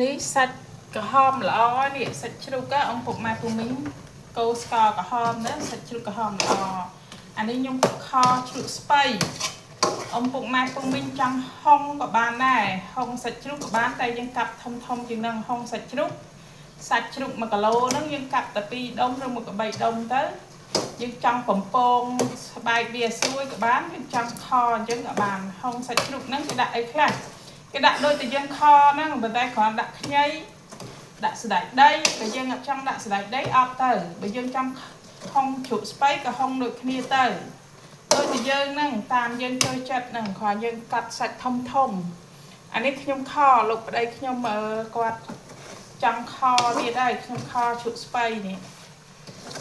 នេះសាច់ក្រហមល្អនេះសាច់ជ្រូកអង្គពុកម៉ែពូមីងកូរស្ករក្រហមណាសាច់ជ្រូកក្រហមល្អអានេះខ្ញុំខជ្រូកស្បៃអង្គពុកម៉ែពូមីងចង់ហុងក៏បានដែរហុងសាច់ជ្រូកក៏បានតែយើងកាប់ធំជាងនឹងហុងសាច់ជ្រូក1គីឡូហ្នឹងយើងកាប់តែ2ដុំឬ1 3ដុំទៅយើងចង់បំពងស្បែកវាស្រួយក៏បានយើងចង់ខអញ្ចឹងក៏បានហុងសាច់ជ្រូកហ្នឹងគេដាក់អីខ្លះគេដាក់ដូចតែយើងខហ្នឹងប៉ុន្តែគ្រាន់ដាក់ខ្ញីដាក់ស្ដាយដីបើយើងអត់ចង់ដាក់ស្ដាយដីអត់ទៅបើយើងចង់ហុងជ្រូកស្បៃក៏ហុងដូចគ្នាទៅដូចតែយើងហ្នឹងតាមយើងចូលចិត្តហ្នឹងគ្រាន់យើងកាត់សាច់ធំអានេះខ្ញុំខលោកប្តីខ្ញុំគាត់ចង់ខទៀតហើយខ្ញុំខជ្រូកស្បៃនេះ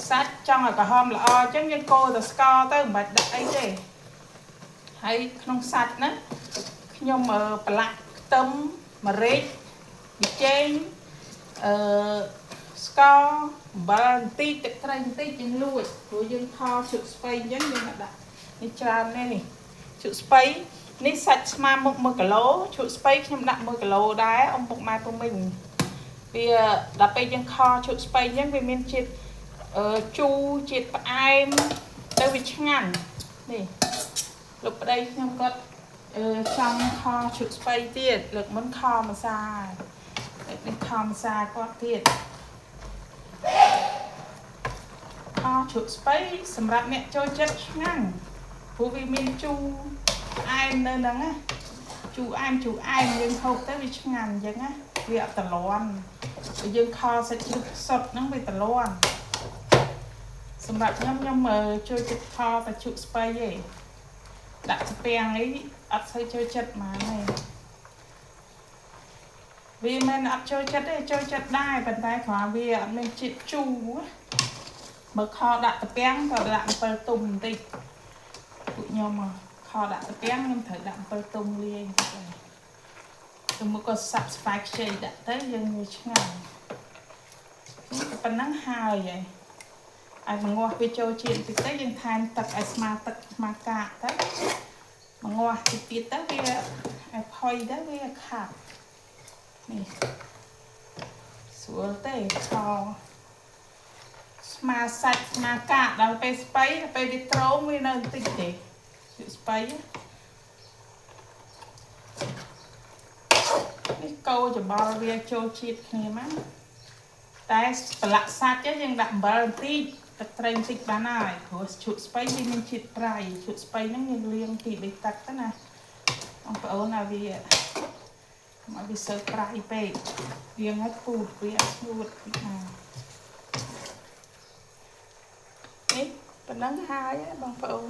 សាច់ចង់ឲ្យក្រហមល្អអញ្ចឹងយើងកូរតែស្ករទៅមិនបាច់ដាក់អីទេហើយក្នុងសាច់ហ្នឹងខ្ញុំប្រឡាក់ខ្ទឹមម្រេចប៊ីចេងស្ករអំបិលបន្តិចទឹកត្រីបន្តិចយើងលួចព្រោះយើងខជ្រូកស្បៃអញ្ចឹងយើងដាក់នេះច្រើនណាស់នេះជ្រូកស្បៃនេះសាច់ស្មើមុខ1គីឡូជ្រូកស្បៃខ្ញុំដាក់1គីឡូដែរអ៊ំពុកម៉ែពុំមិញវាដល់ពេលយើងខជ្រូកស្បៃអញ្ចឹងវាមានជាតិជូរជាតិផ្អែមទៅវាឆ្ងាញ់នេះលោកប្តីខ្ញុំគាត់ចង់ខជ្រូកស្បៃទៀតលើកមុនខម្សៅនេះខម្សៅគាត់ទៀតខជ្រូកស្បៃសម្រាប់អ្នកចូលចិត្តឆ្ងាញ់ព្រោះវាមានជូរផ្អែមនៅហ្នឹងណាជូរអែមយើងហូបទៅវាឆ្ងាញ់អញ្ចឹងណាវាអត់តលាន់បើយើងខសាច់ជ្រូកសុទ្ធហ្នឹងវាតលាន់សម្រាប់ខ្ញុំចូលចិត្តខតែជ្រូកស្បៃទេដាក់ស្ពាំងអីអត់សូវចូលចិត្តហ្មងទេវាមិនអត់ចូលចិត្តទេចូលចិត្តដែរប៉ុន្តែគ្រាន់វាអត់មានជាតិជូរបើខដាក់ស្ពាំងក៏ដាក់អំពិលទុំបន្តិចពួកខ្ញុំខដាក់ស្ពាំងខ្ញុំត្រូវដាក់អំពិលទុំលាយបន្តិចទៅមកក៏សាប់ស្វាយខ្ចីដាក់ទៅយើងវាឆ្ងាញ់ប៉ុណ្ណឹងហើយឲ្យបង្ងាស់វាចូលជាតិបន្តិចទៅយើងថែមទឹកឲ្យស្មើទឹកស្មើកាកទៅបង្ងាស់តិចទៀតទៅវាឲ្យផុយទៅវាខាប់នេះស្រួលទេខស្មើសាច់ស្មើកាកដល់ពេលស្បៃដល់ពេលវាត្រោមវានៅបន្តិចទេស្បៃនេះកូរច្បល់វាចូលជាតិគ្នាមកតែប្រឡាក់សាច់យើងដាក់អំបិលបន្តិចទឹកត្រីបន្តិចបានហើយព្រោះជ្រូកស្បៃវាមានជាតិប្រៃជ្រូកស្បៃហ្នឹងយើងលាងពី3ទឹកទៅណាបងប្អូនឲ្យវាសើប្រៃពេកលាងឲ្យពូតវាអត់ស្ងួតនេះប៉ុណ្ណឹងហើយបងប្អូន